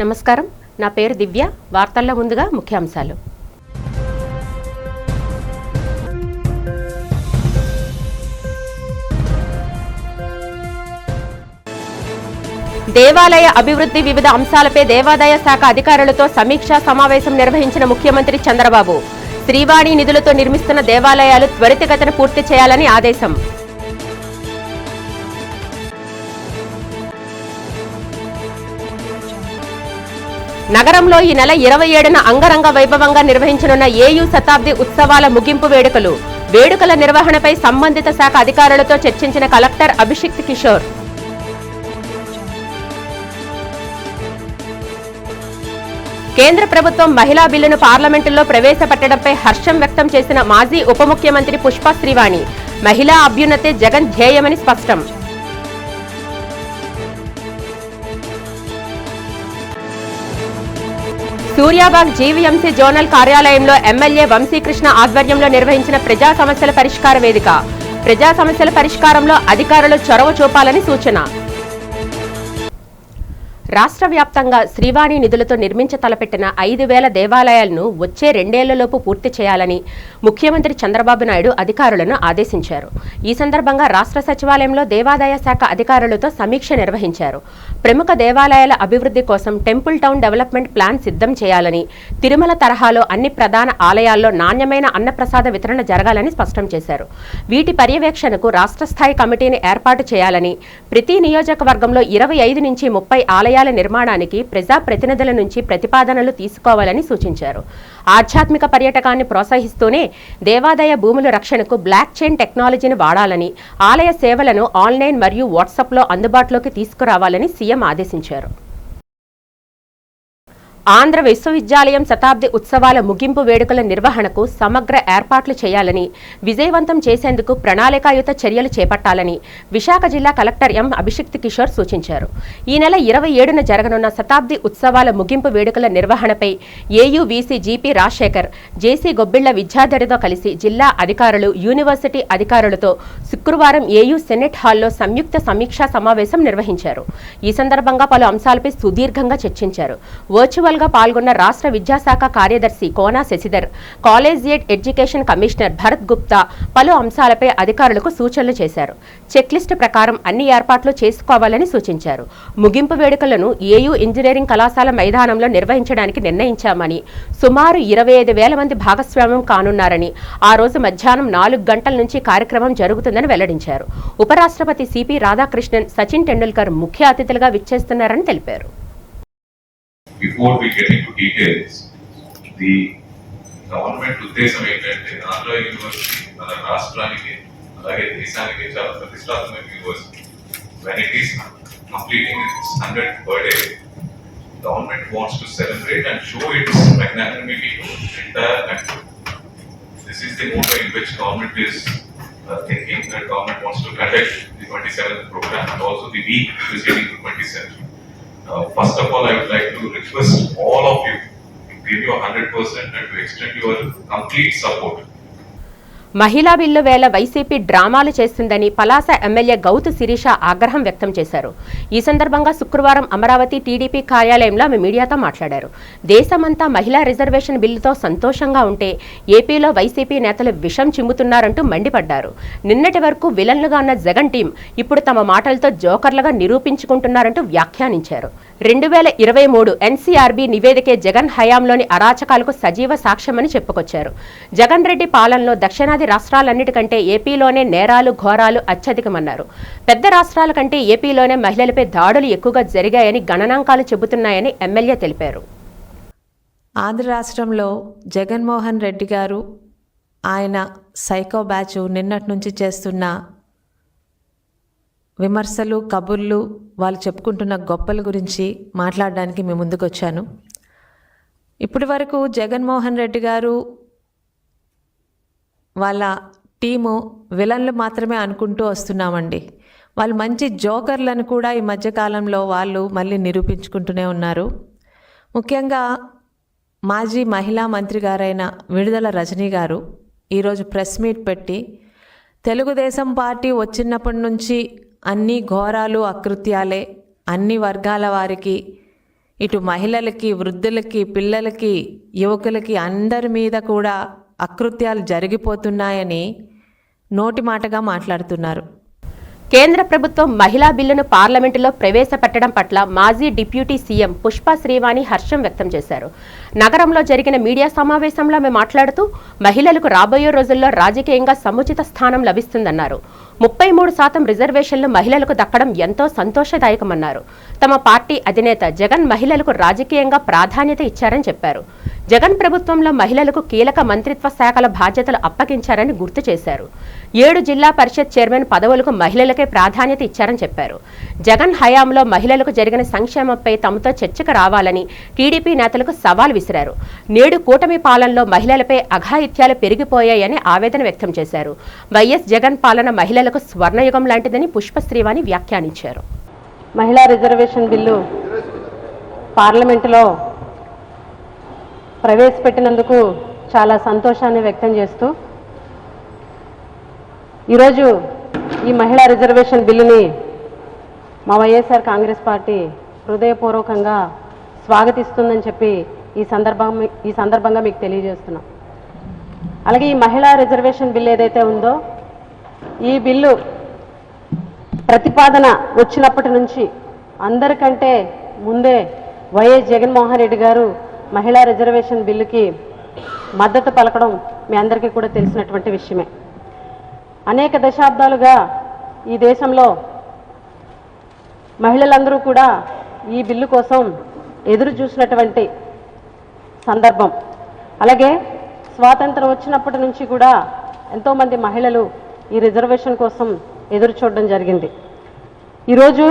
నమస్కారం, నా పేరు దివ్య. వార్తల్లో ముందుగా ముఖ్యాంశాలు. దేవాలయ అభివృద్ధి వివిధ అంశాలపై దేవాదాయ శాఖ అధికారులతో సమీక్షా సమావేశం నిర్వహించిన ముఖ్యమంత్రి చంద్రబాబు. శ్రీవాణి నిధులతో నిర్మిస్తున్న దేవాలయాలు త్వరితగతిన పూర్తి చేయాలని ఆదేశం. నగరంలో ఈ నెల 27న అంగరంగ వైభవంగా నిర్వహించనున్న ఏయూ శతాబ్ది ఉత్సవాల ముగింపు వేడుకలు. వేడుకల నిర్వహణపై సంబంధిత శాఖ అధికారులతో చర్చించిన కలెక్టర్ అభిషిక్త్ కిషోర్. కేంద్ర ప్రభుత్వం మహిళా బిల్లును పార్లమెంటులో ప్రవేశపెట్టడంపై హర్షం వ్యక్తం చేసిన మాజీ ఉప ముఖ్యమంత్రి పుష్ప శ్రీవాణి. మహిళా అభ్యున్నతే జగన్ ధ్యేయమని స్పష్టం. సూర్యాబాగ్ జీవీఎంసీ జోనల్ కార్యాలయంలో ఎమ్మెల్యే వంశీకృష్ణ ఆధ్వర్యంలో నిర్వహించిన ప్రజా సమస్యల పరిష్కార వేదిక. ప్రజా సమస్యల పరిష్కారంలో అధికారులు చొరవ చూపాలని సూచన. రాష్ట్ర వ్యాప్తంగా శ్రీవాణి నిధులతో నిర్మించ తలపెట్టిన 5,000 దేవాలయాలను వచ్చే 2 ఏళ్లలోపు పూర్తి చేయాలని ముఖ్యమంత్రి చంద్రబాబు నాయుడు అధికారులను ఆదేశించారు. ఈ సందర్భంగా రాష్ట్ర సచివాలయంలో దేవాదాయ శాఖ అధికారులతో సమీక్ష నిర్వహించారు. ప్రముఖ దేవాలయాల అభివృద్ధి కోసం టెంపుల్ టౌన్ డెవలప్మెంట్ ప్లాన్ సిద్ధం చేయాలని, తిరుమల తరహాలో అన్ని ప్రధాన ఆలయాల్లో నాణ్యమైన అన్నప్రసాద వితరణ జరగాలని స్పష్టం చేశారు. వీటి పర్యవేక్షణకు రాష్ట్ర స్థాయి కమిటీని ఏర్పాటు చేయాలని, ప్రతి నియోజకవర్గంలో 25 నుంచి 30 ఆలయాల నిర్మాణానికి ప్రజా ప్రతినిధుల నుంచి ప్రతిపాదనలు తీసుకోవాలని సూచించారు. ఆధ్యాత్మిక పర్యాటకాన్ని ప్రోత్సహిస్తూనే దేవాదాయ భూముల రక్షణకు బ్లాక్ చైన్ టెక్నాలజీని వాడాలని, ఆలయ సేవలను ఆన్లైన్ మరియు వాట్సాప్లో అందుబాటులోకి తీసుకురావాలని సీఎం ఆదేశించారు. ఆంధ్ర విశ్వవిద్యాలయం శతాబ్ది ఉత్సవాల ముగింపు వేడుకల నిర్వహణకు సమగ్ర ఏర్పాట్లు చేయాలని, విజయవంతం చేసేందుకు ప్రణాళికాయుత చర్యలు చేపట్టాలని విశాఖ జిల్లా కలెక్టర్ ఎం అభిషిక్త్ కిషోర్ సూచించారు. ఈ నెల 27న జరగనున్న శతాబ్ది ఉత్సవాల ముగింపు వేడుకల నిర్వహణపై ఏయూ వీసీ జీపీ రాజశేఖర్, జేసీ గొబ్బిళ్ల విద్యాధరితో కలిసి జిల్లా అధికారులు, యూనివర్సిటీ అధికారులతో శుక్రవారం ఏయూ సెనెట్ హాల్లో సంయుక్త సమీక్షా సమావేశం నిర్వహించారు. ఈ సందర్భంగా పలు అంశాలపై సుదీర్ఘంగా చర్చించారు. వర్చువల్ గా పాల్గొన్న రాష్ట్ర విద్యాశాఖ కార్యదర్శి Kona Sasidhar, collegiate education commissioner Bharat Gupta పలు అంశాలపై అధికారులకు సూచనలు చేశారు. చెక్లిస్టు ప్రకారం అన్ని ఏర్పాట్లు చేసుకోవాలని సూచించారు. ముగింపు వేడుకలను ఏయూ ఇంజనీరింగ్ కళాశాల మైదానంలో నిర్వహించడానికి నిర్ణయించామని, సుమారు 25,000 మంది భాగస్వామ్యం కానున్నారని, ఆ రోజు మధ్యాహ్నం 4 గంటల నుంచి కార్యక్రమం జరుగుతుందని వెల్లడించారు. ఉపరాష్ట్రపతి సిపి రాధాకృష్ణన్, సచిన్ టెండూల్కర్ ముఖ్య అతిథులుగా విచ్చేస్తున్నారని తెలిపారు. Before we get into details, the government ఉద్దేశం ఏంటంటే ఆంధ్ర యూనివర్సిటీ మన రాష్ట్రానికి అలాగే దేశానికి చాలా ప్రతిష్టాత్మక university. When it is completing its 100th birthday, government wants to celebrate and show its magnanimity to the entire country. This is the motto in which government is thinking that government wants to conduct the 27th program and also the week which is getting to 27th. First of all, I would like to request all of you to give your 100% and to extend your complete support. మహిళా bill వేళ YCP డ్రామాలు చేస్తుందని Palasa MLA Gouthu Sirisha ఆగ్రహం వ్యక్తం చేశారు. ఈ సందర్భంగా శుక్రవారం అమరావతి టీడీపీ కార్యాలయంలో ఆమె మీడియాతో మాట్లాడారు. దేశమంతా మహిళా రిజర్వేషన్ బిల్లుతో సంతోషంగా ఉంటే ఏపీలో వైసీపీ నేతలు విషం చిమ్ముతున్నారంటూ మండిపడ్డారు. నిన్నటి వరకు విలన్లుగా ఉన్న జగన్ టీం ఇప్పుడు తమ మాటలతో జోకర్లుగా నిరూపించుకుంటున్నారంటూ వ్యాఖ్యానించారు. 2023 ఎన్సీఆర్బీ నివేదికే జగన్ హయాంలోని అరాచకాలకు సజీవ సాక్ష్యమని చెప్పుకొచ్చారు. జగన్ రెడ్డి పాలనలో దక్షిణాది రాష్ట్రాలన్నిటికంటే ఏపీలోనే నేరాలు, ఘోరాలు అత్యధికమన్నారు. పెద్ద రాష్ట్రాల కంటే ఏపీలోనే మహిళలపై దాడులు ఎక్కువగా జరిగాయని గణనాంకాలు చెబుతున్నాయని ఎమ్మెల్యే తెలిపారు. ఆంధ్ర రాష్ట్రంలో జగన్మోహన్ రెడ్డి గారు, ఆయన సైకో బ్యాచ్ నిన్నటి నుంచి చేస్తున్న విమర్శలు, కబుర్లు, వాళ్ళు చెప్పుకుంటున్న గొప్పల గురించి మాట్లాడడానికి మేము ముందుకు వచ్చాను. ఇప్పటి వరకు జగన్మోహన్ రెడ్డి గారు వాళ్ళ టీము విలన్లు మాత్రమే అనుకుంటూ వస్తున్నామండి. వాళ్ళు మంచి జోకర్లను కూడా ఈ మధ్యకాలంలో వాళ్ళు మళ్ళీ నిరూపించుకుంటూనే ఉన్నారు. ముఖ్యంగా మాజీ మహిళా మంత్రి గారైన విడుదల రజనీ గారు ఈరోజు ప్రెస్ మీట్ పెట్టి తెలుగుదేశం పార్టీ వచ్చినప్పటి నుంచి అన్ని ఘోరాలు అకృత్యాలే, అన్ని వర్గాల వారికి ఇటు మహిళలకి, వృద్ధులకి, పిల్లలకి, యువకులకి అందరి మీద కూడా అకృత్యాలు జరిగిపోతున్నాయని నోటి మాటగా మాట్లాడుతున్నారు. కేంద్ర ప్రభుత్వం మహిళా బిల్లును పార్లమెంటులో ప్రవేశపెట్టడం పట్ల మాజీ డిప్యూటీ సీఎం పుష్ప శ్రీవాణి హర్షం వ్యక్తం చేశారు. నగరంలో జరిగిన మీడియా సమావేశంలో ఆమె మాట్లాడుతూ మహిళలకు రాబోయే రోజుల్లో రాజకీయంగా సముచిత స్థానం లభిస్తుందన్నారు. 33% రిజర్వేషన్లు మహిళలకు దక్కడం ఎంతో సంతోషదాయకమన్నారు. తమ పార్టీ అధినేత జగన్ మహిళలకు రాజకీయంగా ప్రాధాన్యత ఇచ్చారని చెప్పారు. జగన్ ప్రభుత్వంలో మహిళలకు కీలక మంత్రిత్వ శాఖల బాధ్యతలు అప్పగించారని గుర్తు చేశారు. 7 జిల్లా పరిషత్ చైర్మన్ పదవులకు మహిళలకే ప్రాధాన్యత ఇచ్చారని చెప్పారు. జగన్ హయాంలో మహిళలకు జరిగిన సంక్షేమంపై తమతో చర్చకు రావాలని టీడీపీ నేతలకు సవాల్ విసిరారు. నేడు కూటమి పాలనలో మహిళలపై అఘాయిత్యాలు పెరిగిపోయాయని ఆవేదన వ్యక్తం చేశారు. వైఎస్ జగన్ పాలన మహిళలకు స్వర్ణయుగం లాంటిదని పుష్ప శ్రీవాణి వ్యాఖ్యానించారు. మహిళా రిజర్వేషన్ బిల్లు పార్లమెంటులో ప్రవేశపెట్టినందుకు చాలా సంతోషాన్ని వ్యక్తం చేస్తూ ఈరోజు ఈ మహిళా రిజర్వేషన్ బిల్లుని మా వైఎస్ఆర్ కాంగ్రెస్ పార్టీ హృదయపూర్వకంగా స్వాగతిస్తుందని చెప్పి ఈ సందర్భంగా మీకు తెలియజేస్తున్నాం. అలాగే ఈ మహిళా రిజర్వేషన్ బిల్లు ఏదైతే ఉందో ఈ బిల్లు ప్రతిపాదన వచ్చినప్పటి నుంచి అందరికంటే ముందే వైఎస్ జగన్మోహన్ రెడ్డి గారు మహిళా రిజర్వేషన్ బిల్లుకి మద్దతు పలకడం మీ అందరికీ కూడా తెలిసినటువంటి విషయమే. అనేక దశాబ్దాలుగా ఈ దేశంలో మహిళలందరూ కూడా ఈ బిల్లు కోసం ఎదురు చూసినటువంటి సందర్భం. అలాగే స్వాతంత్రం వచ్చినప్పటి నుంచి కూడా ఎంతోమంది మహిళలు ఈ రిజర్వేషన్ కోసం ఎదురు చూడడం జరిగింది. ఈరోజు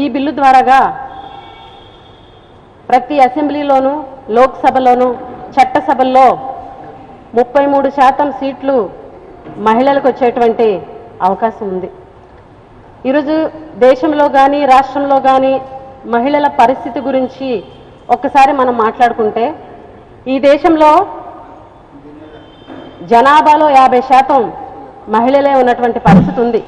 ఈ బిల్లు ద్వారాగా ప్రతి అసెంబ్లీలోనూ, లోక్సభలోనూ, చట్టసభల్లో 33% సీట్లు మహిళలకు వచ్చేటువంటి అవకాశం ఉంది. ఈరోజు దేశంలో కానీ రాష్ట్రంలో కానీ మహిళల పరిస్థితి గురించి ఒక్కసారి మనం మాట్లాడుకుంటే ఈ దేశంలో జనాభాలో 50% మహిళలే ఉన్నటువంటి పరిస్థితి ఉంది.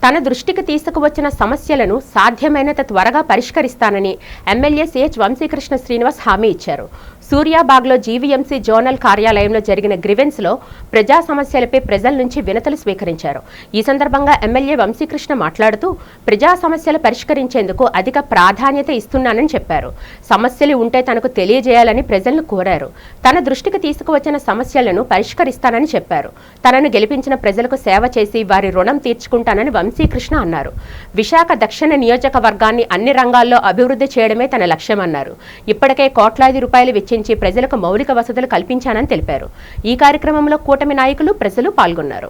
తన దృష్టికి తీసుకువచ్చిన సమస్యలను సాధ్యమైనంత త్వరగా పరిష్కరిస్తానని ఎమ్మెల్యే సిహెచ్ వంశీకృష్ణ శ్రీనివాస్ హామీ ఇచ్చారు. సూర్యాబాగ్లో జీవీఎంసీ జోనల్ కార్యాలయంలో జరిగిన గ్రివెన్స్లో ప్రజా సమస్యలపై ప్రజల నుంచి వినతులు స్వీకరించారు. ఈ సందర్భంగా ఎమ్మెల్యే వంశీకృష్ణ మాట్లాడుతూ ప్రజా సమస్యలు పరిష్కరించేందుకు అధిక ప్రాధాన్యత ఇస్తున్నానని చెప్పారు. సమస్యలు ఉంటే తనకు తెలియజేయాలని ప్రజలను కోరారు. తన దృష్టికి తీసుకువచ్చిన సమస్యలను పరిష్కరిస్తానని చెప్పారు. తనను గెలిపించిన ప్రజలకు సేవ చేసి వారి రుణం తీర్చుకుంటానని వంశీకృష్ణ అన్నారు. విశాఖ దక్షిణ నియోజకవర్గాన్ని అన్ని రంగాల్లో అభివృద్ధి చేయడమే తన లక్ష్యమన్నారు. ఇప్పటికే కోట్లాది రూపాయలు వెచ్చించి ప్రజలకు మౌలిక వసతులు కల్పించానని తెలిపారు. ఈ కార్యక్రమంలో కూటమి నాయకులు, ప్రజలు పాల్గొన్నారు.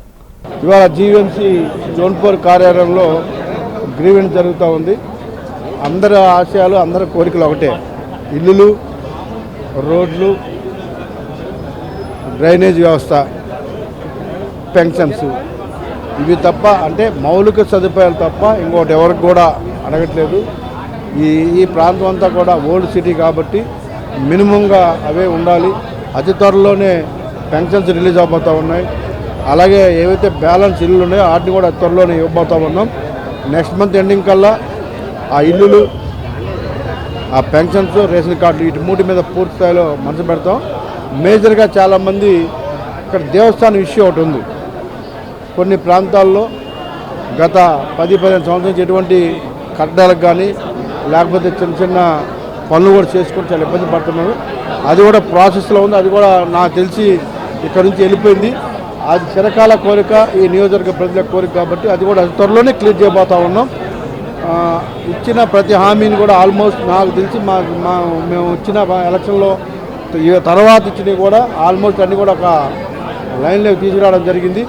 ఇవాళ జీవీఎంసీ జోన్ 4 కార్యాలయంలో గ్రీవెన్స్ జరుగుతూ ఉంది. అందరి ఆశయాలు, అందరి కోరికలు ఒకటే: ఇల్లులు, రోడ్లు, డ్రైనేజ్ వ్యవస్థ, పెన్షన్స్. ఇవి తప్ప, అంటే మౌలిక సదుపాయాలు తప్ప ఇంకోటి ఎవరికి కూడా అడగట్లేదు. ఈ ప్రాంతం అంతా కూడా ఓల్డ్ సిటీ కాబట్టి మినిమంగా అవే ఉండాలి. అతి త్వరలోనే పెన్షన్స్ రిలీజ్ అవబోతూ ఉన్నాయి. అలాగే ఏవైతే బ్యాలెన్స్ ఇల్లులు ఉన్నాయో వాటిని కూడా అతి త్వరలోనే ఇవ్వబోతూ ఉన్నాం. నెక్స్ట్ మంత్ ఎండింగ్ కల్లా ఆ ఇల్లులు, ఆ పెన్షన్స్, రేషన్ కార్డులు, వీటి మూటి మీద పూర్తి స్థాయిలో మనసు పెడతాం. మేజర్గా చాలామంది ఇక్కడ దేవస్థానం ఇష్యూ ఒకటి ఉంది. కొన్ని ప్రాంతాల్లో గత 10-15 సంవత్సరాల నుంచి ఎటువంటి కట్టడాలకు కానీ లేకపోతే చిన్న చిన్న పనులు కూడా చేసుకొని చాలా ఇబ్బంది పడుతున్నారు. అది కూడా ప్రాసెస్లో ఉంది. అది కూడా నాకు తెలిసి ఇక్కడ నుంచి వెళ్ళిపోయింది. అది చిరకాల కోరిక, ఈ నియోజకవర్గ ప్రజల కోరిక కాబట్టి అది కూడా త్వరలోనే క్లియర్ చేయబోతూ ఉన్నాం. ఇచ్చిన ప్రతి హామీని కూడా ఆల్మోస్ట్ నాకు తెలిసి మేము ఇచ్చిన ఎలక్షన్లో తర్వాత ఇచ్చినవి కూడా ఆల్మోస్ట్ అన్నీ కూడా ఒక లైన్లోకి తీసుకురావడం జరిగింది.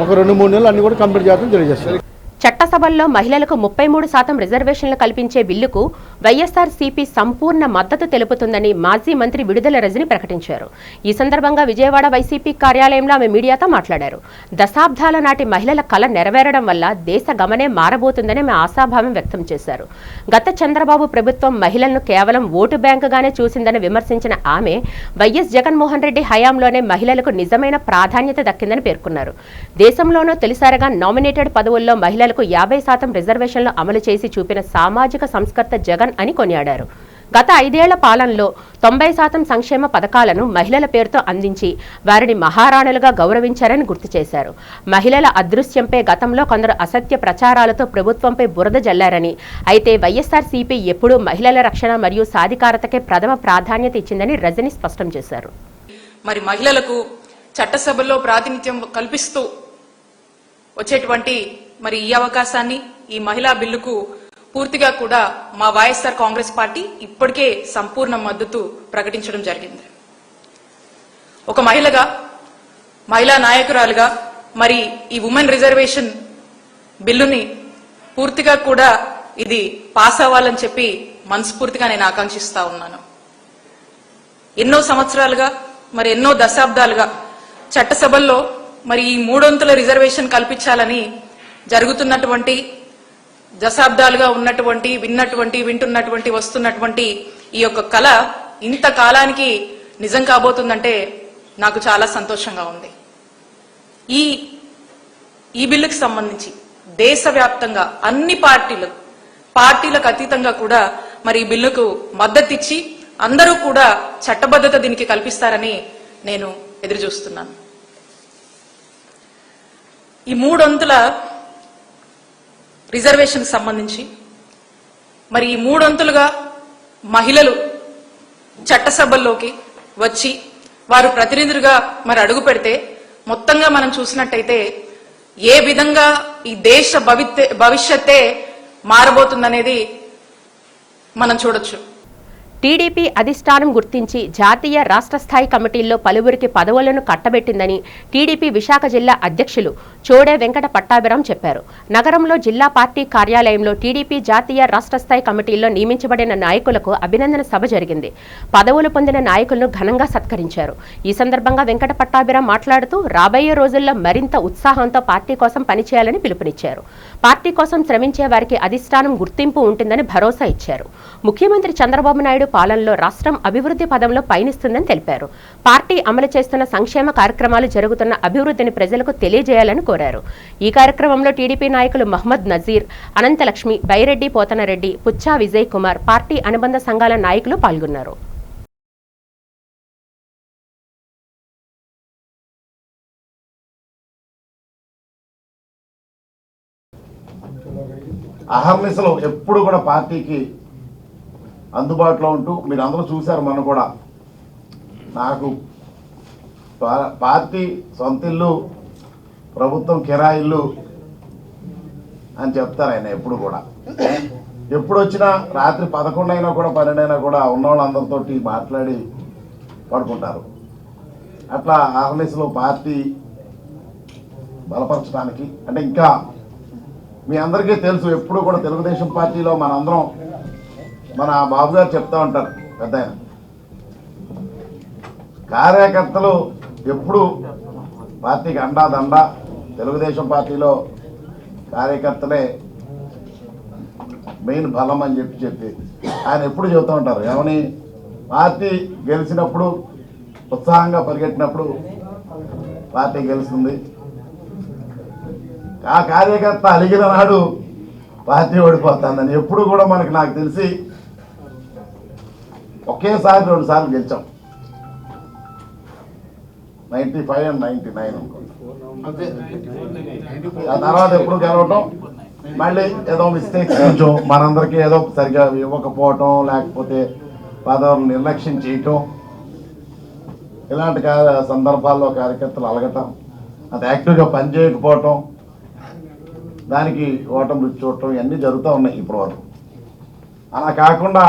ఒక 2-3 నెలలు అన్నీ కూడా కంప్లీట్ చేస్తాం తెలియజేస్తారు. చట్టసభల్లో మహిళలకు 33% రిజర్వేషన్లు కల్పించే బిల్లుకు వైఎస్ఆర్సీపీ సంపూర్ణ మద్దతు తెలుపుతుందని మాజీ మంత్రి విడుదల రజని ప్రకటించారు. ఈ సందర్భంగా విజయవాడ వైసీపీ కార్యాలయంలో ఆమె మీడియాతో మాట్లాడారు. దశాబ్దాల నాటి మహిళల కల నెరవేరడం వల్ల దేశ గమనే మారబోతుందని ఆమె ఆశాభావం వ్యక్తం చేశారు. గత చంద్రబాబు ప్రభుత్వం మహిళలను కేవలం ఓటు బ్యాంకుగానే చూసిందని విమర్శించిన ఆమె వైఎస్ జగన్మోహన్ రెడ్డి హయాంలోనే మహిళలకు నిజమైన ప్రాధాన్యత దక్కిందని పేర్కొన్నారు. దేశంలోనూ తొలిసారిగా నామినేటెడ్ పదవుల్లో మహిళలకు మహిళలకు 50% రిజర్వేషన్లు అమలు చేసి చూపిన సామాజిక సంస్కర్త జగన్ అని కొనియాడారు. గత 5 ఏళ్ల పాలనలో 90% సంక్షేమ పథకాలను మహిళల పేరుతో అందించి వారిని మహారాణులుగా గౌరవించారని గుర్తు చేశారు. మహిళల అదృశ్యంపై గతంలో కొందరు అసత్య ప్రచారాలతో ప్రభుత్వంపై బురద జల్లారని, అయితే వైఎస్ఆర్సీపీ ఎప్పుడూ మహిళల రక్షణ మరియు సాధికారతకే ప్రథమ ప్రాధాన్యత ఇచ్చిందని రజని స్పష్టం చేశారు. మరి మహిళలకు చట్టసభల్లో ప్రాతినిధ్యం కల్పిస్తూ వచ్చేటువంటి మరి ఈ అవకాశాన్ని, ఈ మహిళా బిల్లుకు పూర్తిగా కూడా మా వైఎస్ఆర్ కాంగ్రెస్ పార్టీ ఇప్పటికే సంపూర్ణ మద్దతు ప్రకటించడం జరిగింది. ఒక మహిళగా, మహిళా నాయకురాలుగా మరి ఈ ఉమెన్ రిజర్వేషన్ బిల్లుని పూర్తిగా కూడా ఇది పాస్ అవ్వాలని చెప్పి మనస్ఫూర్తిగా నేను ఆకాంక్షిస్తా ఉన్నాను. ఎన్నో సంవత్సరాలుగా మరి ఎన్నో దశాబ్దాలుగా చట్టసభల్లో మరి ఈ 3 రిజర్వేషన్ కల్పించాలని జరుగుతున్నటువంటి దశాబ్దాలుగా ఉన్నటువంటి వింటున్నటువంటి వస్తున్నటువంటి ఈ యొక్క కళ ఇంత కాలానికి నిజం కాబోతుందంటే నాకు చాలా సంతోషంగా ఉంది. ఈ బిల్లుకి సంబంధించి దేశవ్యాప్తంగా అన్ని పార్టీలకు అతీతంగా కూడా మరి ఈ బిల్లుకు మద్దతిచ్చి అందరూ కూడా చట్టబద్ధత దీనికి కల్పిస్తారని నేను ఎదురు చూస్తున్నాను. ఈ 3 రిజర్వేషన్ సంబంధించి మరి ఈ 3 మహిళలు చట్టసభల్లోకి వచ్చి వారు ప్రతినిధులుగా మరి అడుగు పెడితే మొత్తంగా మనం చూసినట్టయితే ఏ విధంగా ఈ దేశ భవిష్యత్తే మారబోతుందనేది మనం చూడొచ్చు. టీడీపీ అధిష్టానం గుర్తించి జాతీయ రాష్ట్ర స్థాయి కమిటీల్లో పలువురికి పదవులను కట్టబెట్టిందని టీడీపీ విశాఖ జిల్లా అధ్యక్షులు చోడే వెంకట పట్టాభిరాం చెప్పారు. నగరంలో జిల్లా పార్టీ కార్యాలయంలో టీడీపీ జాతీయ రాష్ట్ర స్థాయి కమిటీల్లో నియమించబడిన నాయకులకు అభినందన సభ జరిగింది. పదవులు పొందిన నాయకులను ఘనంగా సత్కరించారు. ఈ సందర్భంగా వెంకట పట్టాభిరాం మాట్లాడుతూ రాబోయే రోజుల్లో మరింత ఉత్సాహంతో పార్టీ కోసం పనిచేయాలని పిలుపునిచ్చారు. పార్టీ కోసం శ్రమించే వారికి అధిష్టానం గుర్తింపు ఉంటుందని భరోసా ఇచ్చారు. ముఖ్యమంత్రి చంద్రబాబు నాయుడు పాలనలో రాష్ట్రం అభివృద్ధి పదంలో పయనిస్తుందని తెలిపారు. పార్టీ అమలు చేస్తున్న సంక్షేమ కార్యక్రమాలు జరుగుతున్న అభివృద్ధిని ప్రజలకు తెలియజేయాలని కోరారు. ఈ కార్యక్రమంలో టీడీపీ నాయకులు మహమ్మద్ నజీర్, అనంతలక్ష్మి, బైరెడ్డి పోతనరెడ్డి, పుచ్చా విజయ్ కుమార్, పార్టీ అనుబంధ సంఘాల నాయకులు పాల్గొన్నారు. అహర్నిశలు ఎప్పుడు కూడా పార్టీకి అందుబాటులో ఉంటూ మీరు అందరూ చూశారు. మనం కూడా నాకు పార్టీ సొంత ఇల్లు, ప్రభుత్వం కిరాయిల్లు అని చెప్తారు ఆయన ఎప్పుడు కూడా. ఎప్పుడు వచ్చినా రాత్రి 11 అయినా కూడా 12 అయినా కూడా ఉన్నవాళ్ళందరితో మాట్లాడి పడుకుంటారు. అట్లా అహర్నిశలు పార్టీ బలపరచడానికి అంటే ఇంకా మీ అందరికీ తెలుసు, ఎప్పుడు కూడా తెలుగుదేశం పార్టీలో మనందరం మన బాబు గారు చెప్తా ఉంటారు పెద్ద ఆయన, కార్యకర్తలు ఎప్పుడు పార్టీకి అండా దండ. తెలుగుదేశం పార్టీలో కార్యకర్తలే మెయిన్ బలం అని చెప్పి ఆయన ఎప్పుడు చెబుతూ ఉంటారు. ఏమని, పార్టీ గెలిచినప్పుడు ఉత్సాహంగా పరిగెట్టినప్పుడు పార్టీ గెలుస్తుంది, ఆ కార్యకర్త అలిగిన నాడు పార్టీ ఓడిపోతుందని. ఎప్పుడు కూడా నాకు తెలిసి ఒకేసారి 2 సార్లు గెలిచాం, 95 and 99 అనుకోండి. ఆ తర్వాత ఎప్పుడు గెలవటం, మళ్ళీ ఏదో మిస్టేక్స్ కొంచెం మనందరికీ ఏదో సరిగా ఇవ్వకపోవటం, లేకపోతే పదవులు నిర్లక్ష్యం చేయటం, ఇలాంటి సందర్భాల్లో కార్యకర్తలు అలగటం, అది యాక్టివ్గా పనిచేయకపోవటం, దానికి ఓటమి రుచి చూడటం, ఇవన్నీ జరుగుతూ ఉన్నాయి ఇప్పుడు వరకు. అలా కాకుండా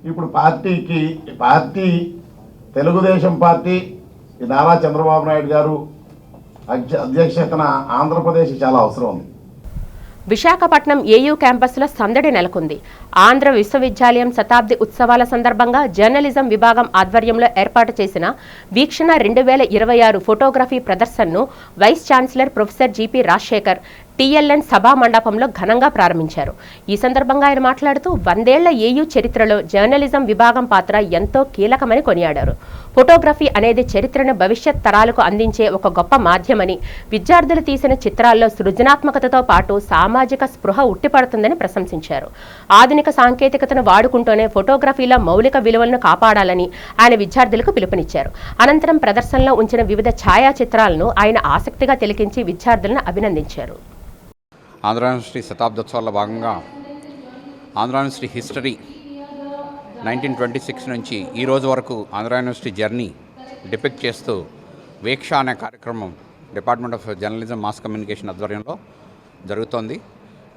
ఇప్పుడు పార్టీ తెలుగుదేశం పార్టీ నారా చంద్రబాబు నాయుడు గారు అధ్యక్షతన ఆంధ్రప్రదేశ్ చాలా అవసరం ఉంది. విశాఖపట్నం ఏయూ క్యాంపస్లో సందడి నెలకొంది. ఆంధ్ర విశ్వవిద్యాలయం శతాబ్ది ఉత్సవాల సందర్భంగా జర్నలిజం విభాగం ఆధ్వర్యంలో ఏర్పాటు చేసిన వీక్షణ 2026 ఫోటోగ్రఫీ ప్రదర్శనను vice chancellor professor GP Rajasekhar TLN సభా మండపంలో ఘనంగా ప్రారంభించారు. ఈ సందర్భంగా ఆయన మాట్లాడుతూ 100 ఏళ్ల ఏయూ చరిత్రలో జర్నలిజం విభాగం పాత్ర ఎంతో కీలకమని కొనియాడారు. ఫోటోగ్రఫీ అనేది చరిత్రను భవిష్యత్ తరాలకు అందించే ఒక గొప్ప మాధ్యమని, విద్యార్థులు తీసిన చిత్రాల్లో సృజనాత్మకతతో పాటు సామాజిక స్పృహ ఉట్టిపడుతుందని ప్రశంసించారు. ఆధునిక సాంకేతికతను వాడుకుంటూనే ఫోటోగ్రఫీలో మౌలిక విలువలను కాపాడాలని ఆయన విద్యార్థులకు పిలుపునిచ్చారు. అనంతరం ప్రదర్శనలో ఉంచిన వివిధ ఛాయాచిత్రాలను ఆయన ఆసక్తిగా తిలకించి విద్యార్థులను అభినందించారు. ఆంధ్ర యూనివర్సిటీ శతాబ్దోత్సవాల్లో భాగంగా ఆంధ్ర యూనివర్సిటీ హిస్టరీ 1926 నుంచి ఈ రోజు వరకు ఆంధ్ర యూనివర్సిటీ జర్నీ డిపిక్ట్ చేస్తూ వేక్ష అనే కార్యక్రమం department of journalism mass communication ఆధ్వర్యంలో జరుగుతోంది.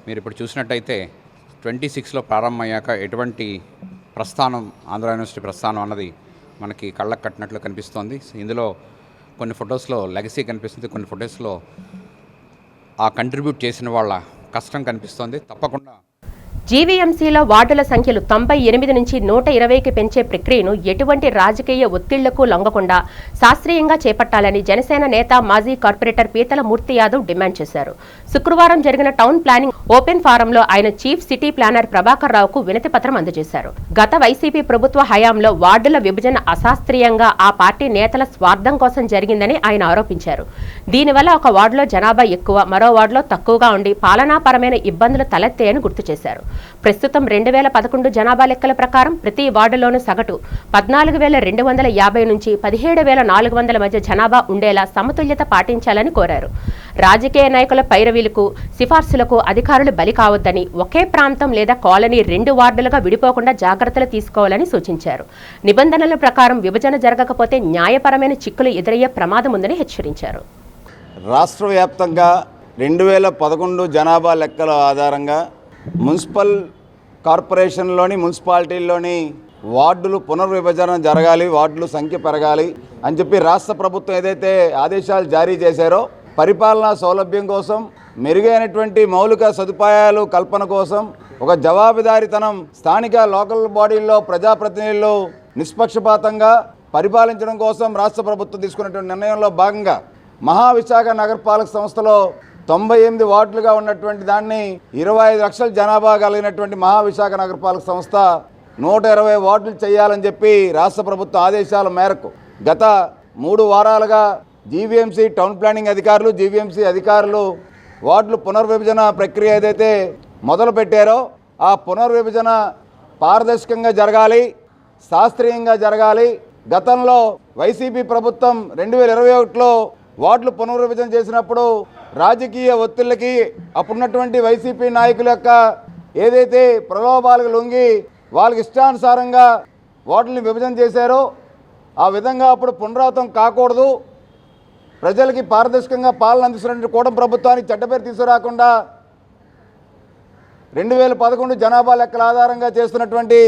మీరు ఇప్పుడు చూసినట్టయితే 26లో ప్రారంభమయ్యాక ఎటువంటి ప్రస్థానం, ఆంధ్ర యూనివర్సిటీ ప్రస్థానం అన్నది మనకి కళ్ళకు కట్టినట్లు కనిపిస్తోంది. ఇందులో కొన్ని ఫొటోస్లో లెగసీ కనిపిస్తుంది, కొన్ని ఫొటోస్లో ఆ కంట్రిబ్యూట్ చేసిన వాళ్ళ కష్టం కనిపిస్తోంది. తప్పకుండా జీవీఎంసీలో వార్డుల సంఖ్యలు 98 నుంచి 120కి పెంచే ప్రక్రియను ఎటువంటి రాజకీయ ఒత్తిళ్లకు లొంగకుండా శాస్త్రీయంగా చేపట్టాలని జనసేన నేత మాజీ కార్పొరేటర్ పీతల మూర్తి యాదవ్ డిమాండ్ చేశారు. శుక్రవారం జరిగిన టౌన్ ప్లానింగ్ ఓపెన్ ఫారంలో ఆయన చీఫ్ సిటీ ప్లానర్ ప్రభాకర్ రావుకు వినతి పత్రం అందజేశారు. గత వైసీపీ ప్రభుత్వ హయాంలో వార్డుల విభజన అశాస్త్రీయంగా ఆ పార్టీ నేతల స్వార్థం కోసం జరిగిందని ఆయన ఆరోపించారు. దీనివల్ల ఒక వార్డులో జనాభా ఎక్కువ, మరో వార్డులో తక్కువగా ఉండి పాలనాపరమైన ఇబ్బందులు తలెత్తాయని గుర్తు చేశారు. ప్రస్తుతం 2011 జనాభా లెక్కల ప్రకారం ప్రతి వార్డులోనూ సగటు 14,250 నుంచి 17,400 మధ్య జనాభా ఉండేలా సమతుల్యత పాటించాలని కోరారు. రాజకీయ నాయకుల పైరవీలకు, సిఫార్సులకు అధికారులు బలి కావద్దని, ఒకే ప్రాంతం లేదా కాలనీ 2 వార్డులుగా విడిపోకుండా జాగ్రత్తలు తీసుకోవాలని సూచించారు. నిబంధనల ప్రకారం విభజన జరగకపోతే న్యాయపరమైన చిక్కులు ఎదురయ్యే ప్రమాదం ఉందని హెచ్చరించారు. రాష్ట్ర వ్యాప్తంగా 2011 జనాభా లెక్కల ఆధారంగా మున్సిపల్ కార్పొరేషన్లోని మున్సిపాలిటీల్లోని వార్డులు పునర్విభజన జరగాలి, వార్డుల సంఖ్య పెరగాలి అని చెప్పి రాష్ట్ర ప్రభుత్వం ఏదైతే ఆదేశాలు జారీ చేశారో పరిపాలనా సౌలభ్యం కోసం, మెరుగైనటువంటి మౌలిక సదుపాయాలు కల్పన కోసం, ఒక జవాబుదారీతనం స్థానిక లోకల్ బాడీల్లో ప్రజాప్రతినిధులు నిష్పక్షపాతంగా పరిపాలించడం కోసం రాష్ట్ర ప్రభుత్వం తీసుకున్నటువంటి నిర్ణయంలో భాగంగా మహావిశాఖ నగరపాలక సంస్థలో 98 వార్డులుగా ఉన్నటువంటి దాన్ని 25 లక్షల జనాభా కలిగినటువంటి మహావిశాఖ నగరపాలక సంస్థ 120 వార్డులు చేయాలని చెప్పి రాష్ట్ర ప్రభుత్వ ఆదేశాల మేరకు గత 3 వారాలుగా జీవీఎంసీ టౌన్ ప్లానింగ్ అధికారులు, జీవీఎంసీ అధికారులు వార్డులు పునర్విభజన ప్రక్రియ ఏదైతే మొదలు పెట్టారో ఆ పునర్విభజన పారదర్శకంగా జరగాలి, శాస్త్రీయంగా జరగాలి. గతంలో వైసీపీ ప్రభుత్వం 2021లో వార్డులు పునర్విభజన చేసినప్పుడు రాజకీయ ఒత్తిళ్ళకి అప్పుడున్నటువంటి వైసీపీ నాయకుల యొక్క ఏదైతే ప్రలోభాలకు లొంగి వాళ్ళకి ఇష్టానుసారంగా వార్డుల్ని విభజన చేశారో ఆ విధంగా అప్పుడు పునరావృతం కాకూడదు, ప్రజలకి పారదర్శకంగా పాలన అందిస్తున్నటువంటి కూటమి ప్రభుత్వానికి చెడ్డపేరు తీసుకురాకుండా 2011 జనాభా లెక్కల ఆధారంగా చేస్తున్నటువంటి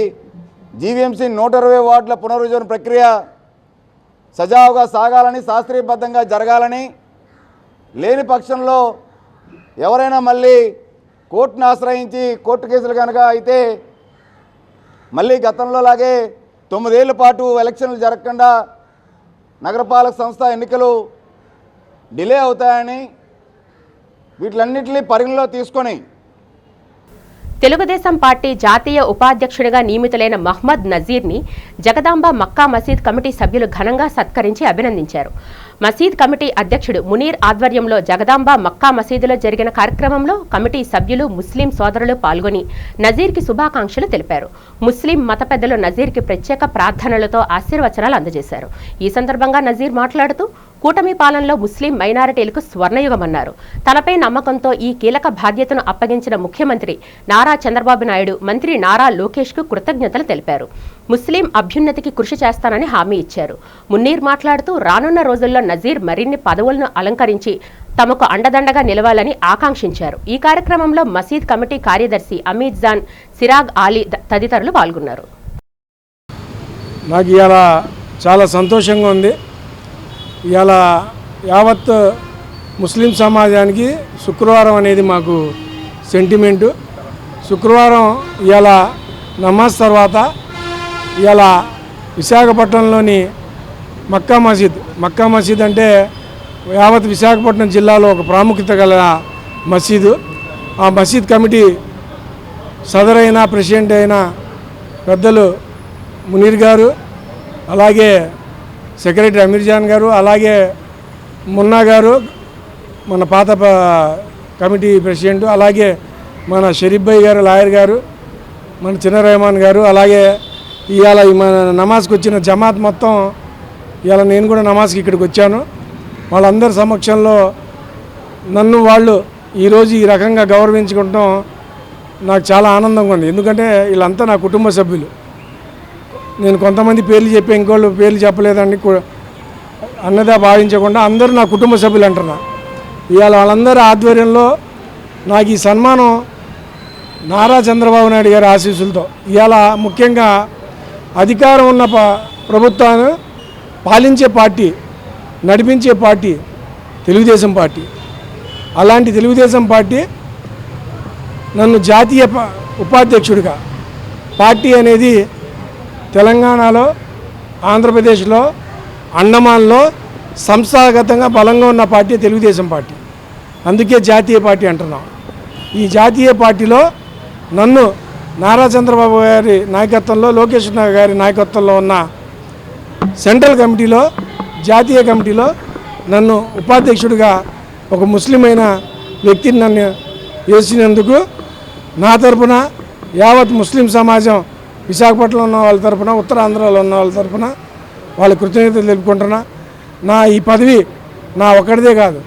జీవీఎంసీ 120 వార్డుల పునర్విభజన ప్రక్రియ సజావుగా సాగాలని, శాస్త్రీయబద్ధంగా జరగాలని, లేని పక్షంలో ఎవరైనా మళ్ళీ కోర్టును ఆశ్రయించి కోర్టు కేసులు కనుక అయితే మళ్ళీ గతంలో లాగే 9 ఏళ్ల పాటు ఎలక్షన్లు జరగకుండా నగరపాలక సంస్థ ఎన్నికలు డిలే అవుతాయని వీటిలన్నింటినీ పరిగణలో తీసుకొని తెలుగుదేశం పార్టీ జాతీయ ఉపాధ్యక్షుడిగా నియమితులైన మహ్మద్ నజీర్ని జగదాంబ మక్కా మసీద్ కమిటీ సభ్యులు ఘనంగా సత్కరించి అభినందించారు. మసీద్ కమిటీ అధ్యక్షుడు మునీర్ ఆధ్వర్యంలో జగదాంబ మక్కా మసీదులో జరిగిన కార్యక్రమంలో కమిటీ సభ్యులు, ముస్లిం సోదరులు పాల్గొని నజీర్కి శుభాకాంక్షలు తెలిపారు. ముస్లిం మత పెద్దలు నజీర్కి ప్రత్యేక ప్రార్థనలతో ఆశీర్వచనాలు అందజేశారు. ఈ సందర్భంగా నజీర్ మాట్లాడుతూ కూటమి పాలనలో ముస్లిం మైనారిటీలకు స్వర్ణయుగమన్నారు. తనపై నమ్మకంతో ఈ కీలక బాధ్యతను అప్పగించిన ముఖ్యమంత్రి నారా చంద్రబాబు నాయుడు, మంత్రి నారా లోకేష్కు కృతజ్ఞతలు తెలిపారు. ముస్లిం అభ్యున్నతికి కృషి చేస్తానని హామీ ఇచ్చారు. మున్నీర్ మాట్లాడుతూ రానున్న రోజుల్లో నజీర్ మరిన్ని పదవులను అలంకరించి తమకు అండదండగా నిలవాలని ఆకాంక్షించారు. ఈ కార్యక్రమంలో మసీద్ కమిటీ కార్యదర్శి అమీద్ జాన్, సిరాగ్ ఆలీ తదితరులు పాల్గొన్నారు. నాకు ఇవాళ చాలా సంతోషంగా ఉంది. ఇవాళ యావత్ ముస్లిం సమాజానికి శుక్రవారం అనేది మాకు సెంటిమెంటు. శుక్రవారం ఇవాళ నమాజ్ తర్వాత ఇవాళ విశాఖపట్నంలోని మక్కా మసీద్ అంటే యావత్ విశాఖపట్నం జిల్లాలో ఒక ప్రాముఖ్యత గల మసీదు. ఆ మసీద్ కమిటీ సదరైన ప్రెసిడెంట్ అయిన పెద్దలు మునీర్ గారు, అలాగే సెక్రటరీ అమీర్జాన్ గారు, అలాగే మున్నా గారు మన పాత కమిటీ ప్రెసిడెంట్, అలాగే మన షరీఫ్ భాయ్ గారు లాయర్ గారు, మన చిన్న రెహమాన్ గారు, అలాగే ఇవాళ మన నమాజ్కి వచ్చిన జమాత్ మొత్తం, ఇవాళ నేను కూడా నమాజ్కి ఇక్కడికి వచ్చాను. వాళ్ళందరి సమక్షంలో నన్ను వాళ్ళు ఈరోజు ఈ రకంగా గౌరవించుకుంటాం నాకు చాలా ఆనందంగా ఉంది. ఎందుకంటే వీళ్ళంతా నా కుటుంబ సభ్యులు. నేను కొంతమంది పేర్లు చెప్పి ఇంకోళ్ళు పేర్లు చెప్పలేదని అన్నదా భావించకుండా అందరూ నా కుటుంబ సభ్యులు అంటున్నా. ఇవాళ వాళ్ళందరి ఆధ్వర్యంలో నాకు ఈ సన్మానం నారా చంద్రబాబు నాయుడు గారి ఆశీస్సులతో. ఇవాళ ముఖ్యంగా అధికారం ఉన్న ప్రభుత్వాన్ని పాలించే పార్టీ, నడిపించే పార్టీ తెలుగుదేశం పార్టీ. అలాంటి తెలుగుదేశం పార్టీ నన్ను జాతీయ ఉపాధ్యక్షుడిగా, పార్టీ అనేది తెలంగాణలో, ఆంధ్రప్రదేశ్లో, అండమాన్లో సంస్థాగతంగా బలంగా ఉన్న పార్టీ తెలుగుదేశం పార్టీ. అందుకే జాతీయ పార్టీ అంటున్నాం. ఈ జాతీయ పార్టీలో నన్ను నారా చంద్రబాబు గారి నాయకత్వంలో, లోకేష్ గారి నాయకత్వంలో ఉన్న సెంట్రల్ కమిటీలో, జాతీయ కమిటీలో నన్ను ఉపాధ్యక్షుడిగా ఒక ముస్లిం అయిన వ్యక్తిని నన్ను వేసినందుకు నా తరపున, యావత్ ముస్లిం సమాజం, విశాఖపట్నంలో ఉన్న వాళ్ళ తరపున, ఉత్తరాంధ్రలో ఉన్న వాళ్ళ తరపున వాళ్ళ కృతజ్ఞతలు తెలుపుకుంటున్నా. నా ఈ పదవి నా ఒక్కడిదే కాదు,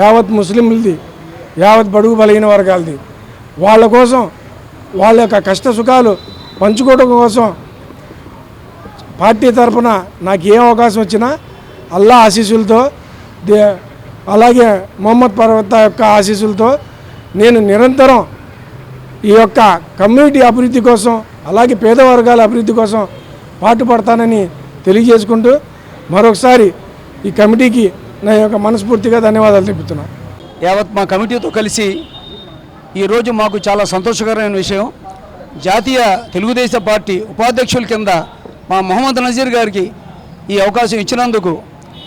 యావత్ ముస్లింలది, యావత్ బడుగు బలహీన వర్గాలది. వాళ్ళ కోసం, వాళ్ళ యొక్క కష్ట సుఖాలు పంచుకోవడం కోసం పార్టీ తరఫున నాకు ఏ అవకాశం వచ్చినా అల్లా ఆశీస్సులతో, అలాగే మొహమ్మద్ పర్వత యొక్క ఆశీస్సులతో నేను నిరంతరం ఈ యొక్క కమ్యూనిటీ అభివృద్ధి కోసం, అలాగే పేద వర్గాల అభివృద్ధి కోసం పాటుపడతానని తెలియజేసుకుంటూ మరొకసారి ఈ కమిటీకి నా యొక్క మనస్ఫూర్తిగా ధన్యవాదాలు తెలుపుతున్నాను. యావత్ మా కమిటీతో కలిసి ఈరోజు మాకు చాలా సంతోషకరమైన విషయం, జాతీయ తెలుగుదేశం పార్టీ ఉపాధ్యక్షుల కింద మా మొహమ్మద్ నజీర్ గారికి ఈ అవకాశం ఇచ్చినందుకు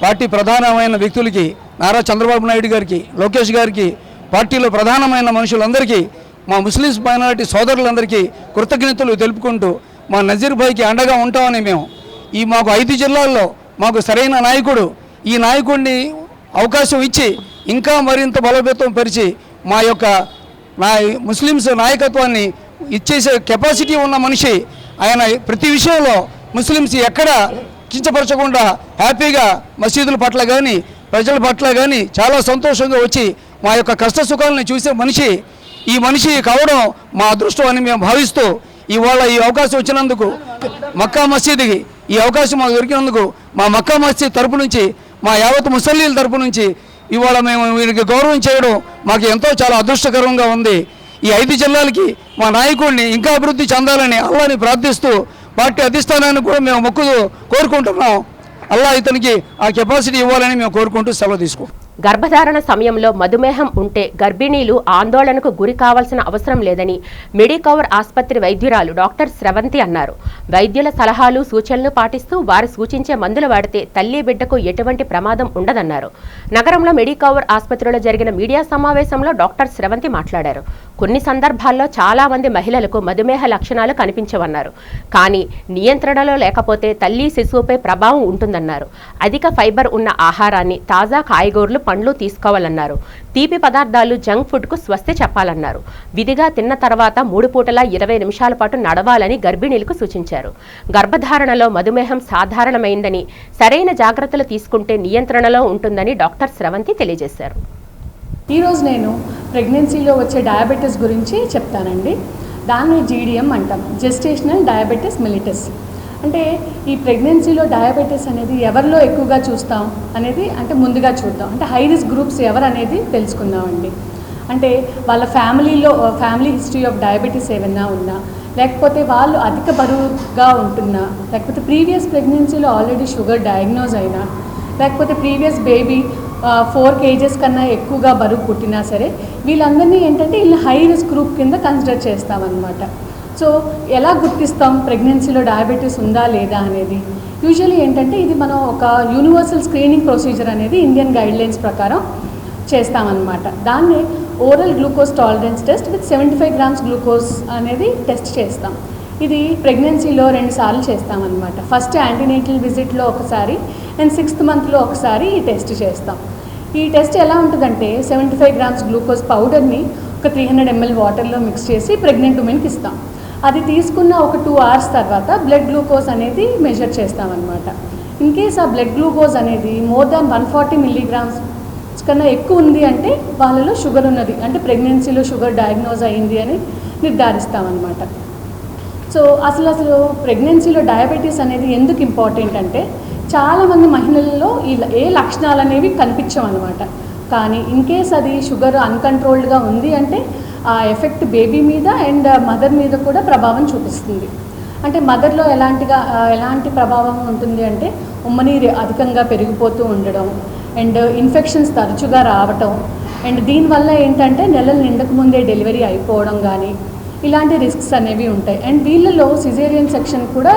పార్టీ ప్రధానమైన వ్యక్తులకి, నారా చంద్రబాబు నాయుడు గారికి, లోకేష్ గారికి, పార్టీలో ప్రధానమైన మనుషులందరికీ, మా ముస్లిమ్స్ మైనారిటీ సోదరులందరికీ కృతజ్ఞతలు తెలుపుకుంటూ మా నజీర్ భాయ్కి అండగా ఉంటామని మేము మాకు 5 జిల్లాల్లో మాకు సరైన నాయకుడు, ఈ నాయకుడిని అవకాశం ఇచ్చి ఇంకా మరింత బలోపేతం పరిచి మా యొక్క ముస్లిమ్స్ నాయకత్వాన్ని ఇచ్చేసే కెపాసిటీ ఉన్న మనిషి ఆయన. ప్రతి విషయంలో ముస్లిమ్స్ ఎక్కడ కించపరచకుండా హ్యాపీగా మసీదుల పట్ల కానీ, ప్రజల పట్ల కానీ చాలా సంతోషంగా వచ్చి మా యొక్క కష్ట సుఖాలను చూసే మనిషి. ఈ మనిషి కావడం మా అదృష్టం అని మేము భావిస్తూ ఇవాళ ఈ అవకాశం వచ్చినందుకు, మక్కా మసీదుకి ఈ అవకాశం మాకు దొరికినందుకు మా మక్కా మసీద్ తరపు నుంచి, మా యావత్ ముసల్లీల తరపు నుంచి ఇవాళ మేము వీరికి గౌరవం చేయడం మాకు ఎంతో చాలా అదృష్టకరంగా ఉంది. ఈ 5 జిల్లాలకి మా నాయకుడిని ఇంకా అభివృద్ధి చెందాలని అల్లాని ప్రార్థిస్తూ పార్టీ అధిష్టానాన్ని కూడా మేము కోరుకుంటున్నాం. అల్లా ఇతనికి ఆ కెపాసిటీ ఇవ్వాలని మేము కోరుకుంటూ సెలవు తీసుకుంటాం. గర్భధారణ సమయంలో మధుమేహం ఉంటే గర్భిణీలు ఆందోళనకు గురి కావాల్సిన అవసరం లేదని మెడికవర్ ఆసుపత్రి వైద్యురాలు డాక్టర్ స్రవంతి అన్నారు. వైద్యుల సలహాలు, సూచనలు పాటిస్తూ వారు సూచించే మందులు వాడితే తల్లి బిడ్డకు ఎటువంటి ప్రమాదం ఉండదన్నారు. నగరంలో మెడికవర్ ఆసుపత్రిలో జరిగిన మీడియా సమావేశంలో డాక్టర్ స్రవంతి మాట్లాడారు. కొన్ని సందర్భాల్లో చాలా మంది మహిళలకు మధుమేహ లక్షణాలు కనిపించవన్నారు. కానీ నియంత్రణలో లేకపోతే తల్లి శిశువుపై ప్రభావం ఉంటుందన్నారు. అధిక ఫైబర్ ఉన్న ఆహారాన్ని, తాజా కాయగూరలు, పండ్లు తీసుకోవాలన్నారు. తీపి పదార్థాలు, జంక్ ఫుడ్ కు స్వస్తి చెప్పాలన్నారు. విధిగా తిన్న తర్వాత 3 పూటలా 20 నిమిషాల పాటు నడవాలని గర్భిణీలకు సూచించారు. గర్భధారణలో మధుమేహం సాధారణమైందని, సరైన జాగ్రత్తలు తీసుకుంటే నియంత్రణలో ఉంటుందని డాక్టర్ స్రవంతి తెలియజేశారు. ఈరోజు నేను ప్రెగ్నెన్సీలో వచ్చే డయాబెటీస్ గురించి చెప్తానండి. దాన్ని జీడిఎం అంటాం, జెస్టేషనల్ డయాబెటీస్ మిలిటస్. అంటే ఈ ప్రెగ్నెన్సీలో డయాబెటీస్ అనేది ఎవరిలో ఎక్కువగా చూస్తాం అనేది అంటే ముందుగా చూద్దాం. అంటే హై రిస్క్ గ్రూప్స్ ఎవరు అనేది తెలుసుకుందామండి. అంటే వాళ్ళ ఫ్యామిలీ హిస్టరీ ఆఫ్ డయాబెటీస్ ఏమైనా ఉన్నా, లేకపోతే వాళ్ళు అధిక బరువుగా ఉంటున్నా, లేకపోతే ప్రీవియస్ ప్రెగ్నెన్సీలో ఆల్రెడీ షుగర్ డయాగ్నోజ్ అయినా, లేకపోతే ప్రీవియస్ బేబీ 4 kgs కన్నా ఎక్కువగా బరువు పుట్టినా సరే వీళ్ళందరినీ ఏంటంటే వీళ్ళు హై రిస్క్ గ్రూప్ కింద కన్సిడర్ చేస్తామన్నమాట. సో ఎలా గుర్తిస్తాం ప్రెగ్నెన్సీలో డయాబెటీస్ ఉందా లేదా అనేది? యూజువల్లీ ఏంటంటే ఇది మనం ఒక యూనివర్సల్ స్క్రీనింగ్ ప్రొసీజర్ అనేది ఇండియన్ గైడ్లైన్స్ ప్రకారం చేస్తామన్నమాట. దాన్ని oral glucose tolerance test with 75 grams glucose అనేది టెస్ట్ చేస్తాం. ఇది ప్రెగ్నెన్సీలో 2 సార్లు చేస్తామన్నమాట. ఫస్ట్ యాంటీనేటల్ విజిట్లో ఒకసారి, అండ్ 6th మంత్లో ఒకసారి ఈ టెస్ట్ చేస్తాం. ఈ టెస్ట్ ఎలా ఉంటుందంటే 75 grams గ్లూకోజ్ పౌడర్ని ఒక 300 ml వాటర్లో మిక్స్ చేసి ప్రెగ్నెంట్ ఉమెన్కి ఇస్తాం. అది తీసుకున్న ఒక 2 hours తర్వాత బ్లడ్ గ్లూకోజ్ అనేది మెజర్ చేస్తామన్నమాట. ఇన్ కేస్ ఆ బ్లడ్ గ్లూకోజ్ అనేది మోర్ దాన్ 140 milligrams కన్నా ఎక్కువ ఉంది అంటే వాళ్ళలో షుగర్ ఉన్నది, అంటే ప్రెగ్నెన్సీలో షుగర్ డయాగ్నోజ్ అయ్యింది అని నిర్ధారిస్తామన్నమాట. సో అసలు ప్రెగ్నెన్సీలో డయాబెటీస్ అనేది ఎందుకు ఇంపార్టెంట్ అంటే చాలామంది మహిళల్లో ఏ లక్షణాలు అనేవి కనిపించమన్నమాట. కానీ ఇన్ కేస్ అది షుగర్ అన్కంట్రోల్డ్గా ఉంది అంటే ఆ ఎఫెక్ట్ బేబీ మీద అండ్ మదర్ మీద కూడా ప్రభావం చూపిస్తుంది. అంటే మదర్లో ఎలాంటి ప్రభావం ఉంటుంది అంటే ఉమ్మనీరు అధికంగా పెరిగిపోతూ ఉండడం అండ్ ఇన్ఫెక్షన్స్ తరచుగా రావటం అండ్ దీనివల్ల ఏంటంటే నెలలు నిండకముందే డెలివరీ అయిపోవడం కానీ ఇలాంటి రిస్క్స్ అనేవి ఉంటాయి. అండ్ వీళ్ళలో సిజేరియన్ సెక్షన్ కూడా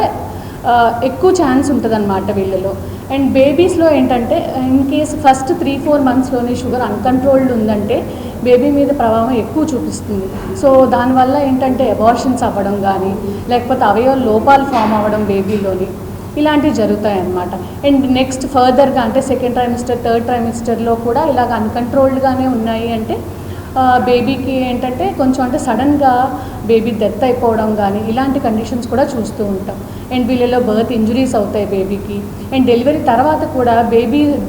ఎక్కువ ఛాన్స్ ఉంటుందన్నమాట వీళ్ళలో. అండ్ బేబీస్లో ఏంటంటే ఇన్ కేస్ ఫస్ట్ 3-4 monthsలోనే షుగర్ అన్కంట్రోల్డ్ ఉందంటే బేబీ మీద ప్రభావం ఎక్కువ చూపిస్తుంది. సో దానివల్ల ఏంటంటే అబార్షన్స్ అవ్వడం కానీ లేకపోతే అవయవ లోపాలు ఫామ్ అవ్వడం బేబీలోని ఇలాంటివి జరుగుతాయి అన్నమాట. అండ్ నెక్స్ట్ ఫర్దర్గా అంటే 2nd trimester 3rd trimesterలో కూడా ఇలాగ అన్కంట్రోల్డ్గానే ఉన్నాయి అంటే బేబీకి ఏంటంటే కొంచెం అంటే సడన్గా బేబీ డెత్ అయిపోవడం కానీ ఇలాంటి కండిషన్స్ కూడా చూస్తూ ఉంటాం. అండ్ వీళ్ళలో బర్త్ ఇంజురీస్ అవుతాయి బేబీకి. అండ్ డెలివరీ తర్వాత కూడా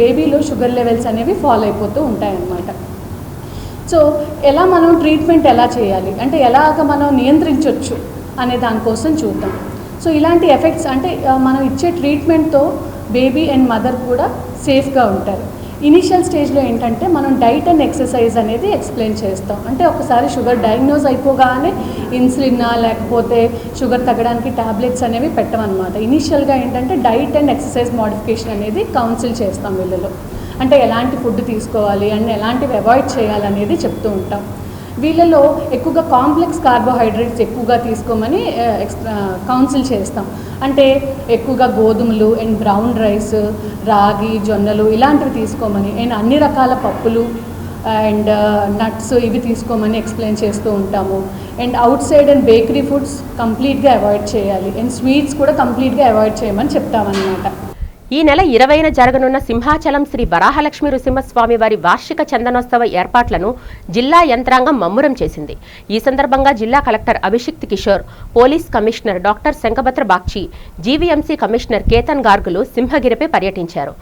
బేబీలో షుగర్ లెవెల్స్ అనేవి ఫాల్ అయిపోతూ ఉంటాయన్నమాట. సో మనం ట్రీట్మెంట్ ఎలా చేయాలి అంటే ఎలాగ మనం నియంత్రించవచ్చు అనే దానికోసం చూద్దాం. సో ఇలాంటి ఎఫెక్ట్స్ అంటే మనం ఇచ్చే ట్రీట్మెంట్తో బేబీ అండ్ మదర్ కూడా సేఫ్గా ఉంటారు. ఇనీషియల్ స్టేజ్లో ఏంటంటే మనం డైట్ అండ్ ఎక్సర్సైజ్ అనేది ఎక్స్ప్లెయిన్ చేస్తాం. అంటే ఒకసారి షుగర్ డయాగ్నోజ్ అయిపోగానే ఇన్సులిన్నా లేకపోతే షుగర్ తగ్గడానికి ట్యాబ్లెట్స్ అనేవి పెట్టమన్నమాట. ఇనీషియల్గా ఏంటంటే డైట్ అండ్ ఎక్సర్సైజ్ మోడిఫికేషన్ అనేది కౌన్సిల్ చేస్తాం వీళ్ళలో. అంటే ఎలాంటి ఫుడ్ తీసుకోవాలి అండ్ ఎలాంటివి అవాయిడ్ చేయాలనేది చెప్తూ ఉంటాం. వీళ్ళలో ఎక్కువగా కాంప్లెక్స్ కార్బోహైడ్రేట్స్ ఎక్కువగా తీసుకోమని కౌన్సిల్ చేస్తాం. అంటే ఎక్కువగా గోధుమలు అండ్ బ్రౌన్ రైస్, రాగి, జొన్నలు ఇలాంటివి తీసుకోమని అండ్ అన్ని రకాల పప్పులు అండ్ నట్స్ ఇవి తీసుకోమని ఎక్స్ప్లెయిన్ చేస్తూ ఉంటాము. And out side and bakery foods కంప్లీట్గా అవాయిడ్ చేయాలి అండ్ స్వీట్స్ కూడా కంప్లీట్గా అవాయిడ్ చేయమని చెప్తామన్నమాట. ఈ నెల 20న జరగనున్న సింహాచలం శ్రీ వరాహలక్ష్మి నృసింహస్వామి వారి వార్షిక చందనోత్సవ ఏర్పాట్లను జిల్లా యంత్రాంగం మమ్మురం చేసింది. ఈ సందర్భంగా జిల్లా collector Abhishikt Kishore, police commissioner doctor Shankhabrata Bagchi, GVMC commissioner Ketan గార్గులు సింహగిరిపై పర్యటించారు.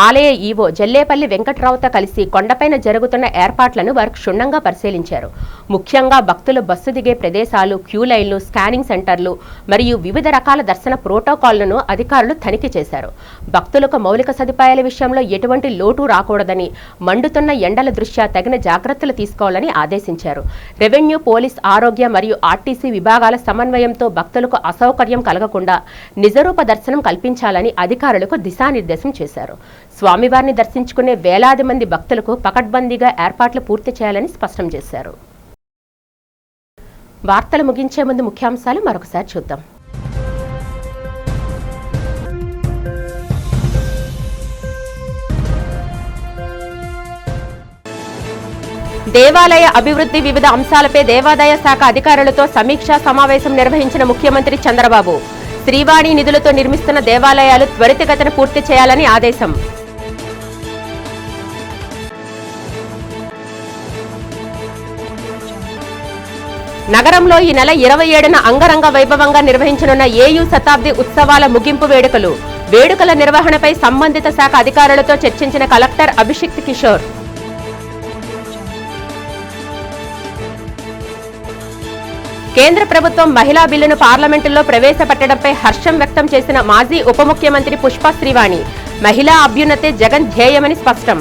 ఆలయ ఈవో జల్లేపల్లి వెంకట్రావుతో కలిసి కొండపైన జరుగుతున్న ఏర్పాట్లను వారు క్షుణ్ణంగా పరిశీలించారు. ముఖ్యంగా భక్తులు బస్సు దిగే ప్రదేశాలు, క్యూ లైన్లు, స్కానింగ్ సెంటర్లు మరియు వివిధ రకాల దర్శన ప్రోటోకాల్లను అధికారులు తనిఖీ చేశారు. భక్తులకు మౌలిక సదుపాయాల విషయంలో ఎటువంటి లోటు రాకూడదని, మండుతున్న ఎండల దృష్ట్యా తగిన జాగ్రత్తలు తీసుకోవాలని ఆదేశించారు. రెవెన్యూ, పోలీస్, ఆరోగ్య మరియు ఆర్టీసీ విభాగాల సమన్వయంతో భక్తులకు అసౌకర్యం కలగకుండా నిజరూప దర్శనం కల్పించాలని అధికారులకు దిశానిర్దేశం చేశారు. స్వామివారిని దర్శించుకునే వేలాది మంది భక్తులకు పకడ్బందీగా ఏర్పాట్లు పూర్తి చేయాలని స్పష్టం చేశారు. వార్తలు ముగించే ముందు ముఖ్యాంశాలు మరొకసారి చూద్దాం. దేవాలయ అభివృద్ధి వివిధ అంశాలపై దేవాదాయ శాఖ అధికారులతో సమీక్షా సమావేశం నిర్వహించిన ముఖ్యమంత్రి చంద్రబాబు. శ్రీవాణి నిధులతో నిర్మిస్తున్న దేవాలయాలు త్వరితగతిన పూర్తి చేయాలని ఆదేశం. నగరంలో ఈ నెల 27న అంగరంగ వైభవంగా నిర్వహించనున్న ఏయూ శతాబ్ది ఉత్సవాల ముగింపు వేడుకలు. వేడుకల నిర్వహణపై సంబంధిత శాఖ అధికారులతో చర్చించిన కలెక్టర్ అభిషిక్త్ కిషోర్. కేంద్ర ప్రభుత్వం మహిళా బిల్లును పార్లమెంటులో ప్రవేశపెట్టడంపై హర్షం వ్యక్తం చేసిన మాజీ ఉప ముఖ్యమంత్రి పుష్ప శ్రీవాణి. మహిళా అభ్యున్నతే జగన్ ధ్యేయమని స్పష్టం.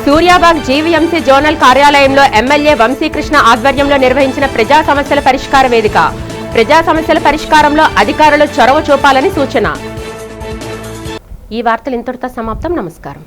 సూర్యాబాగ్ జీవీఎంసీ జోనల్ కార్యాలయంలో ఎమ్మెల్యే వంశీకృష్ణ ఆధ్వర్యంలో నిర్వహించిన ప్రజా సమస్యల పరిష్కార వేదిక. ప్రజా సమస్యల పరిష్కారంలో అధికారులు చొరవ చూపాలని సూచన. ఈ వార్తలు ఇంతటితో సమాప్తం. నమస్కారం.